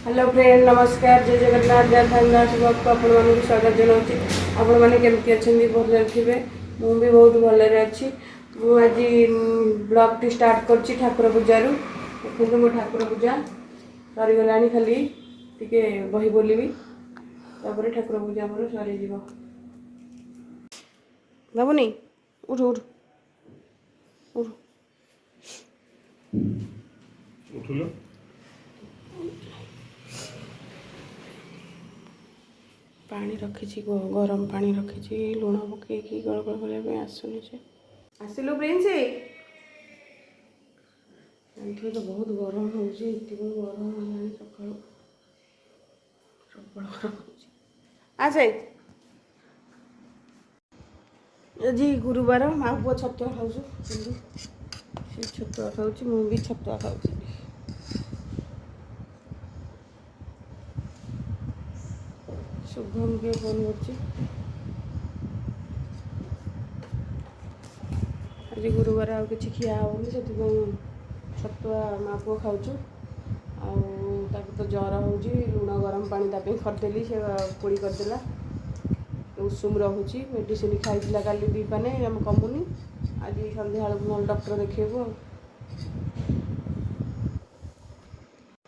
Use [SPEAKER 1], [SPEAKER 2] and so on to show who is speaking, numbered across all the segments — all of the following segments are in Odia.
[SPEAKER 1] हेलो फ्रेंड नमस्कार जय जगन्नाथ जय धामदास को आपण मानक स्वागत जनाऊँगी। आपण मैंने केमती अच्छा भले थे मुझे बहुत भलरे अच्छी आज ब्लॉग टी स्टार्ट कर ठाकुर पूजार देखो मो ठाकुर पूजा सरीगला खाली टे बही बोलि ठाकुर पूजा मोर सरीज बाबुनी उठ उठ उठ
[SPEAKER 2] उठलो
[SPEAKER 1] पानी रखी गरम पानी रखी लुण पकईकी गड़गड़ करने आसुनी से आसिलु प्रिंस जानते तो बहुत गरम हो गरम है सका प्रबल गरम आसे आज गुरुवार माँ पुआ छतुआ खाऊ से छतुआ खाऊँ मुझे छतुआ खाऊँ शुभम के फोन कर आज गुरुवार आ कि खिया हेनी से छतुआ माँ पुआ खाऊँ तो जर हो लुण गरम पानी करदेली से पोड़ी करदेला उषुम रोचे मेडिसिन खाई काली दी पाने आम कमुनी आज सन्ध्या ना डॉक्टर देखा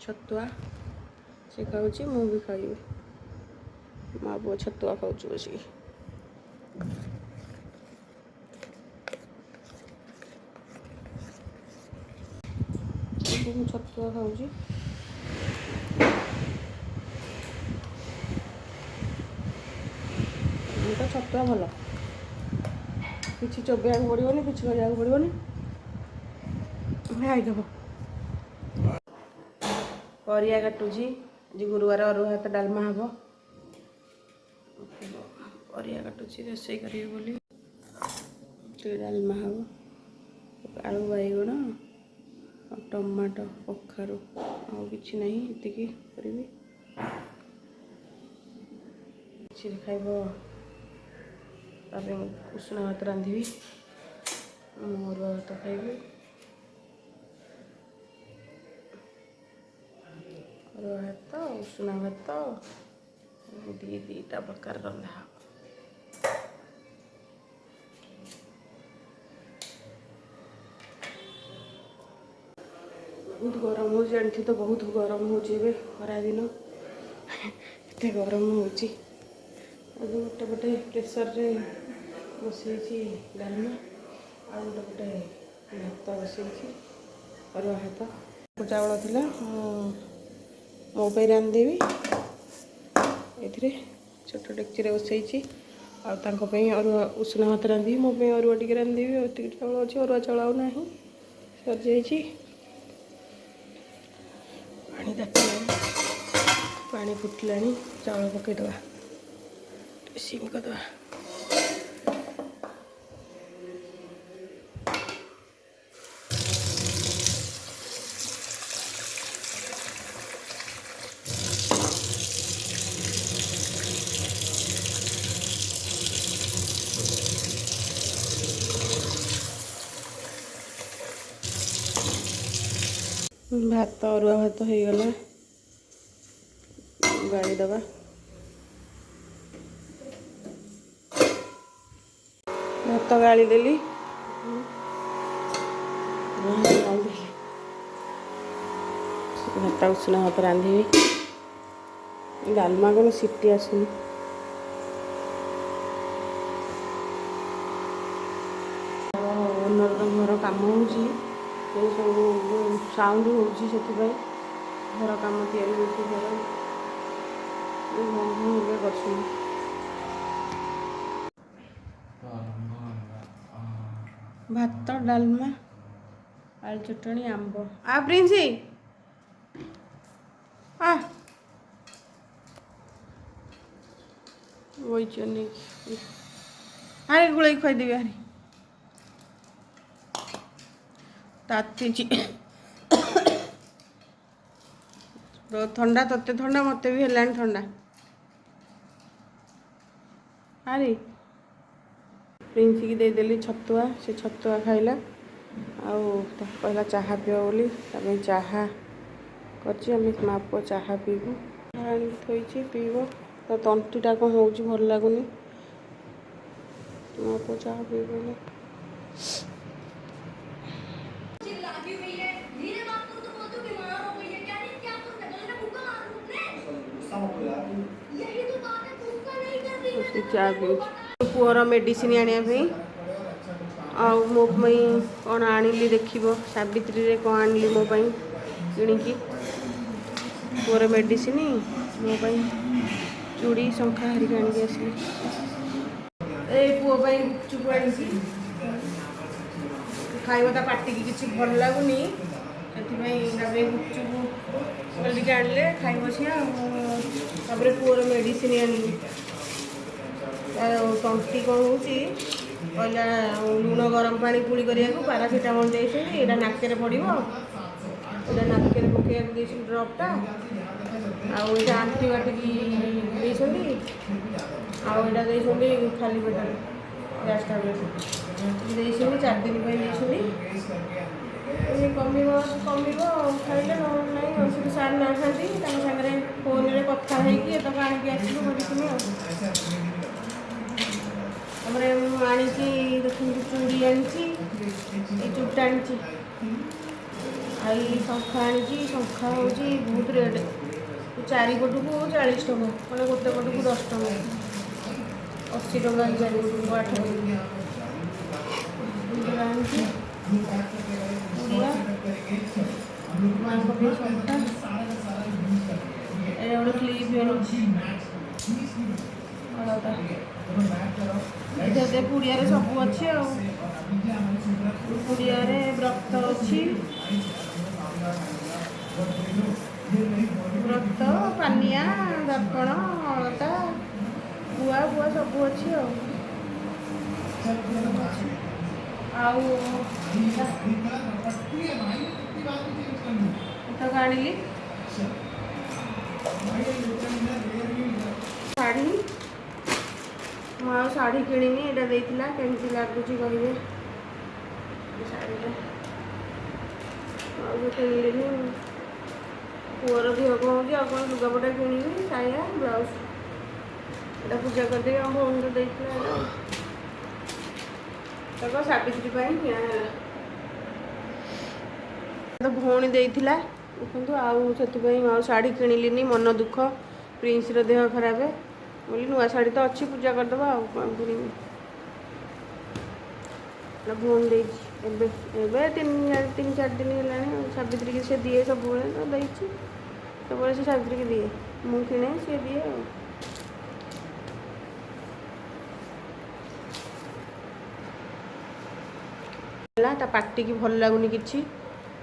[SPEAKER 1] छतुआ से खाऊँ मु भी खाइबी माँ पुआ छतुआ खाऊँ बस छतुआ खाऊँ तो छतुआ भल कि चोबेया पड़ोनी कि कराया पड़ोनी खाईदेव परिया काटुची आज गुरुवार अरुआ भात डालमा हम परिया काटुची रोषे करी बोली डालमा हम आलू बैगण टमाटो कखारू आ कि ना ये करी खाइब उषुना भात रांधि अरुआ भात खाइबी अरुआ भात उषुना भात दीटा प्रकार रंधा बहुत गरम हो जानती तो बहुत गरम हो खरा दिन एत गरम हो गोटे पटे प्रेसर रे बसई डालमा आ गोटे पटे भात बसई अरुआ भात चावल थी मो रांधिदेवी ये छोट डेक्ची बसई अरुआ उषुना भात रांधि मो अरुआ टे रांधिदेवी ये चावल अच्छी अरुआ चावल ना सरी जा पानी तापला पानी फुटला चावल पकईदे सिम करदे भात अरुआ भात हो गला गाड़ी दबा भात गाड़ी देली भात उषुना भात रांधि डालमा कौन सीटी आसुनी ओनर घर कम हो सब साउंड हो घर कम घर कर भात डालमा आलू चटणी आंब आ प्रिंस आ वही अरे गुड़ खुदेवी हरी ताती ठंडा तत्ते ठंडा मत भी है ठंडा अरे प्रिंस की देदेली छतुआ से छतुआ खाइला कहला चाहा पियो बोली चाहा କରିଛି। ଆମେ ମା ପୁଅ ଚାହା ପିଇବୁ। ଚାହା ଆଣିକି ଥୋଇଛି ପିଇବ। ତା ତଣ୍ଟିଟା କ'ଣ ହେଉଛି ଭଲ ଲାଗୁନି। ମା ପୁଅ ଚାହା ପିଇବୁ ବୋଲି ଚା ପିଉଛି। ପୁଅର ମେଡ଼ିସିନ ଆଣିବା ପାଇଁ ଆଉ ମୋ ପାଇଁ କ'ଣ ଆଣିଲି ଦେଖିବ। ସାବିତ୍ରୀରେ କ'ଣ ଆଣିଲି ମୋ ପାଇଁ କିଣିକି। ପୁଅର ମେଡ଼ିସିନ, ମୋ ପାଇଁ ଚୁଡ଼ି ଶଙ୍ଖା ହେରିକା ଆଣିକି ଆସିଲି। ଏଇ ପୁଅ ପାଇଁ ଗୁପଚୁପ ଆଣିଛି। ଖାଇବା ତା ପାଟିକି କିଛି ଭଲ ଲାଗୁନି, ସେଥିପାଇଁ ତା ପାଇଁ ଗୁପଚୁପ ବୋଲିକି ଆଣିଲେ ଖାଇବ ସିଏ। ଆଉ ତାପରେ ପୁଅର ମେଡ଼ିସିନ ଆଣିଲି। ତଣ୍ଟି କ'ଣ ହେଉଛି, କହିଲା ଲୁଣ ଗରମ ପାଣି କୁଳି କରିବାକୁ ପାରାସିଟାମଲ୍ ଦେଇଛନ୍ତି। ଏଇଟା ନାକରେ ପଡ଼ିବ, ଏଇଟା ନାକରେ ପକାଇବାକୁ ଦେଇଛନ୍ତି ଡ୍ରପ୍ଟା। ଆଉ ଏଇଟା ଆଣ୍ଟିବାୟୋଟିକ୍ ଦେଇଛନ୍ତି। ଆଉ ଏଇଟା ଦେଇଛନ୍ତି ଖାଲି ପେଟରେ ଗ୍ୟାସ୍ ଟାବଲେଟ୍ ଦେଇଛନ୍ତି। 4 ଦିନ ପାଇଁ ଦେଇଛନ୍ତି। କମିବ ଖାଇଲେ, ନହେଲେ ନାହିଁ। ଆଉ ସେଠି ସାର୍ ନାହାନ୍ତି, ତାଙ୍କ ସାଙ୍ଗରେ ଫୋନ୍ରେ କଥା ହେଇକି ଏତକ ଆଣିକି ଆସିଲୁ ମେଡ଼ିସିନ। ଆଉ ତାପରେ ମୁଁ ଆଣିଛି ଦେଖନ୍ତୁ ଚୁଡ଼ି ଆଣିଛି, ଏଇ ଚୁଡ଼ିଟା ଆଣିଛି। ଆଉ ଏଇ ଶଙ୍ଖା ଆଣିଛି। ଶଙ୍ଖା ହେଉଛି ବହୁତ ରେଟ୍। 4 ପଟକୁ 40 ଟଙ୍କା, ମାନେ ଗୋଟେ ପଟକୁ 10 ଟଙ୍କା। 80 ଟଙ୍କା 4 ପଟକୁ 8 ଆଣିଛି। ମାଙ୍କ ପାଇଁ ଶଙ୍ଖା, ଏଇଟା ଗୋଟେ କ୍ଲିପ୍ ଆଣିଛି। ଏଠି ପୁଡ଼ିଆରେ ସବୁ ଅଛି। ଆଉ ପୁଡ଼ିଆରେ ବ୍ରତ ଅଛି, ବ୍ରତ, ପାନିଆ, ଦର୍ପଣ, ଅଳତା, ଗୁଆ ଫୁଆ ସବୁ ଅଛି। ଆଉ ଏତକ ଆଣିଲି। ଶାଢ଼ୀ, ମୁଁ ଆଉ ଶାଢ଼ୀ କିଣିନି। ଏଇଟା ଦେଇଥିଲା, କେମିତି ଲାଗୁଛି କହିବେ ଶାଢ଼ୀଟା। ଆଉ କିଣିଲିନି। ପୁଅର ଦେହ କ'ଣ ହେଉଛି, ଆଉ କ'ଣ ଲୁଗାପଟା କିଣିବି। ସାୟା ବ୍ଲାଉଜ ଏଇଟା ପୂଜା କରିଦେବି। ଆମ ଭଉଣୀ ତ ଦେଇଥିଲା, ଏଇଟା ତାକୁ ସାବିତ୍ରୀ ପାଇଁ କିଣା ହେଲା। ତ ଭଉଣୀ ଦେଇଥିଲା ଦେଖନ୍ତୁ। ଆଉ ସେଥିପାଇଁ ଆଉ ଶାଢ଼ୀ କିଣିଲିନି, ମନ ଦୁଃଖ। ପ୍ରିନ୍ସର ଦେହ ଖରାପ ବୋଲି ନୂଆ ଶାଢ଼ୀ ତ ଅଛି, ପୂଜା କରିଦେବା। ଆଉ କ'ଣ କିଣିବି। ଭଉଣୀ ଦେଇଛି ଏବେ 3-4 ଦିନ ହେଲାଣି। ଆଉ ସାବିତ୍ରୀକି ସେ ଦିଏ ସବୁବେଳେ, ତ ଦେଇଛି ସବୁବେଳେ। ସେ ସାବିତ୍ରୀକି ଦିଏ, ମୁଁ କିଣେ, ସିଏ ଦିଏ। ଆଉ ହେଲା ତା ପାଟିକି ଭଲ ଲାଗୁନି କିଛି,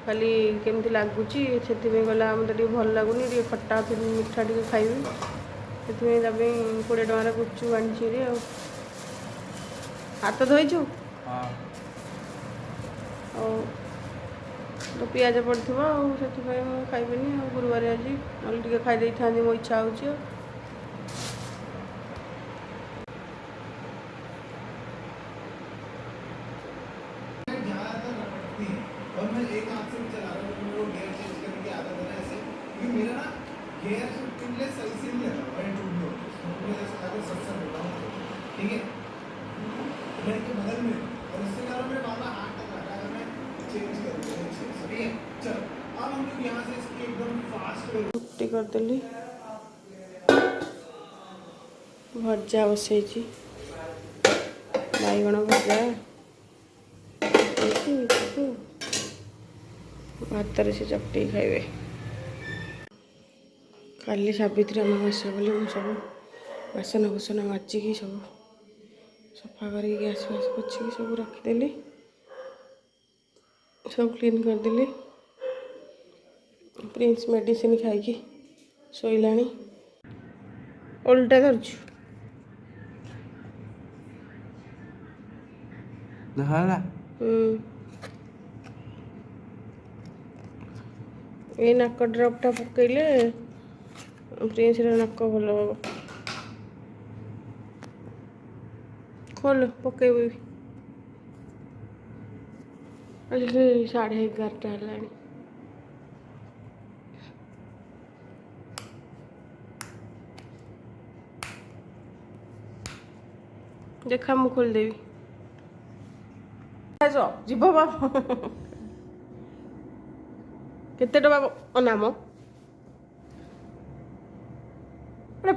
[SPEAKER 1] ଖାଲି କେମିତି ଲାଗୁଛି। ସେଥିପାଇଁ କହିଲା ମୋତେ ଟିକେ ଭଲ ଲାଗୁନି, ଟିକେ ଖଟା ମିଠା ଟିକେ ଖାଇବି। ସେଥିପାଇଁ ତା ପାଇଁ 20 ଟଙ୍କାର ଗୁପଚୁପ ଆଣିଛି। ଆଉ ହାତ ଧୋଇଛୁ? ଆଉ ତ ପିଆଜ ପଡ଼ିଥିବ, ଆଉ ସେଥିପାଇଁ ମୁଁ ଖାଇବିନି। ଆଉ ଗୁରୁବାର ଆଜି, ନହେଲେ ଟିକେ ଖାଇ ଦେଇଥାନ୍ତି, ମୋ ଇଚ୍ଛା ହେଉଛି। ରୁଟି କରିଦେଲି, ଭଜା ବସେଇଛି, ବାଇଗଣ ଭଜା ଭାତରେ ସେ ଚକଟିକି ଖାଇବେ। କାଲି ସାବିତ୍ରୀ ଅମାବାସ୍ୟା ବୋଲି ମୁଁ ସବୁ ବାସନ କୁସନ ମାଜିକି ସବୁ ସଫା କରିକି ଗ୍ୟାସ୍ ଫ୍ୟାସ୍ ପୋଛିକି ସବୁ ରଖିଦେଲି, ସବୁ କ୍ଲିନ୍ କରିଦେଲି। ପ୍ରିନ୍ସ ମେଡ଼ିସିନ ଖାଇକି ଶୋଇଲାଣି। ଓଲଟା ଧରୁଛୁ ଏଇ ନାକ ଡ୍ରପ୍ଟା ପକେଇଲେ ପ୍ରିନ୍ସର ନାକ ଭଲ ହେବ। ଖୋଲ ପକେଇବୁ। ଆଜି 11:30 ହେଲାଣି। देखा मु खोलदेवी जीव बा केते टका नाम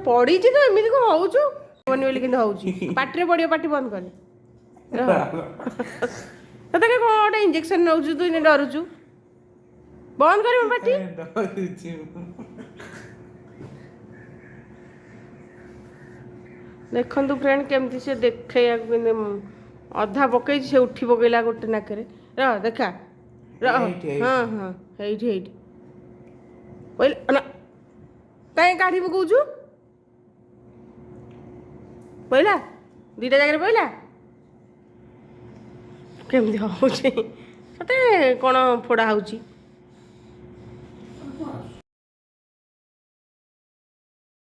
[SPEAKER 1] पड़ी तो एमती कौन होचु बनी बोली कि हूँ पार्टी पड़ो पार्टी बंद कर तते कौन गोटे इंजेक्शन नौ तु डरुचु बंद कर पार्टी देखु फ्रेंड केमती से देखे अधा पकई से उठी पकईला गोटे नाकरे देखा हाँ हाँ पहले कहीं काढ़ी पकाउछु पहला दीटा जगह पहला केमती हूँ सते कौन फोड़ा होची